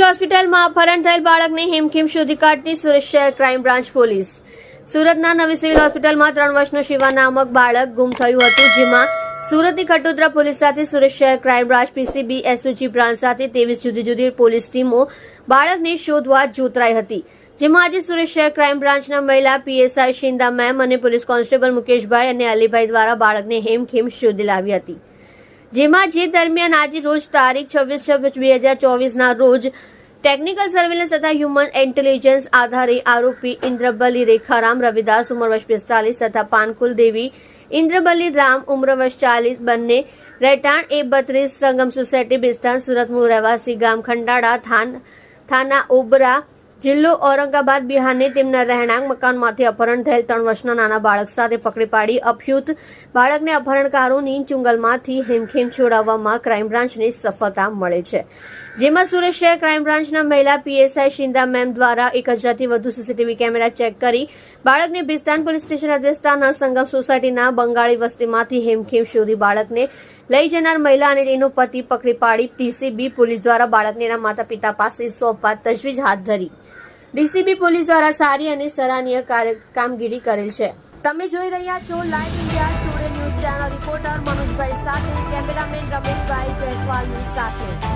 હોસ્પિટલમાં અપહરણ થયેલ બાળકને હેમખેમ શોધી કાઢતી સુરત શહેર ક્રાઇમ બ્રાન્ચ પોલીસ। સુરતના નવી સિવિલ હોસ્પિટલમાં 3 વર્ષનો શિવા નામક બાળક ગુમ થયું હતું, જેમાં સુરતની ખટોદરા પોલીસ સાથે સુરત શહેર crime branch PCB SOG branch સાથે 23 જુદી જુદી પોલીસ ટીમો બાળકને શોધવા જોતરાઈ હતી, જેમાં આજે સુરત શહેર ક્રાઇમ બ્રાન્ચના મહિલા પીએસઆઈ શિંદા મેમ અને પોલીસ કોન્સ્ટેબલ મુકેશભાઈ અને અલીભાઈ દ્વારા બાળકને હેમખેમ શોધી લાવી હતી, જેમાં જે દરમિયાન આજે રોજ તારીખ 26/6/2024 રોજ ટેકનિકલ સર્વેલન્સ તથા હ્યુમન ઇન્ટેલિજન્સ આધારે આરોપી ઇન્દ્રબલી રેખારામ રવિદાસ ઉંમર વર્ષ 45 તથા પાનકુલ દેવી ઇન્દ્રબલી રામ ઉંમર વર્ષ 40 બંને રહેઠાણ A32 સંગમ સોસાયટી બિસ્તાન સુરત મૂળ રહેવાસી ગામ ખંડાળા થાના ઓબરા જિલ્લો ઔરંગાબાદ બિહારને તેમના રહેણાંક મકાનમાંથી અપહરણ થયેલ 3 વર્ષના નાના બાળક સાથે પકડી પાડી અભ્યુત બાળકને અપહરણકારોની ચુંગલમાંથી હેમખેમ છોડાવવામાં ક્રાઇમ બ્રાન્ચને સફળતા મળે છે, જેમાં સુરત શહેર ક્રાઇમ બ્રાન્ચના મહિલા પીએસઆઈ શિંદા મેમ દ્વારા 1000થી વધુ સીસીટીવી કેમેરા ચેક કરી બાળકને બિસ્તાન પોલીસ સ્ટેશન અધ્યક્ષતાના સંગમ સોસાયટીના બંગાળી વસ્તીમાંથી હેમખેમ શોધી બાળકને લઈ જનાર મહિલા અને તેનો પતિ પકડી પાડી પીસીબી પોલીસ દ્વારા બાળકને એના માતા પિતા પાસે સોંપવા તજવીજ હાથ ધરી ડીસીબી પોલીસ દ્વારા સારી અને સરાહનીય કામગીરી કરેલ છે। તમે જોઈ રહ્યા છો live India Today news channel. Reporter મનોજભાઈ સાથે કેમેરામેન રમેશભાઈ જયસ્વાલની સાથે।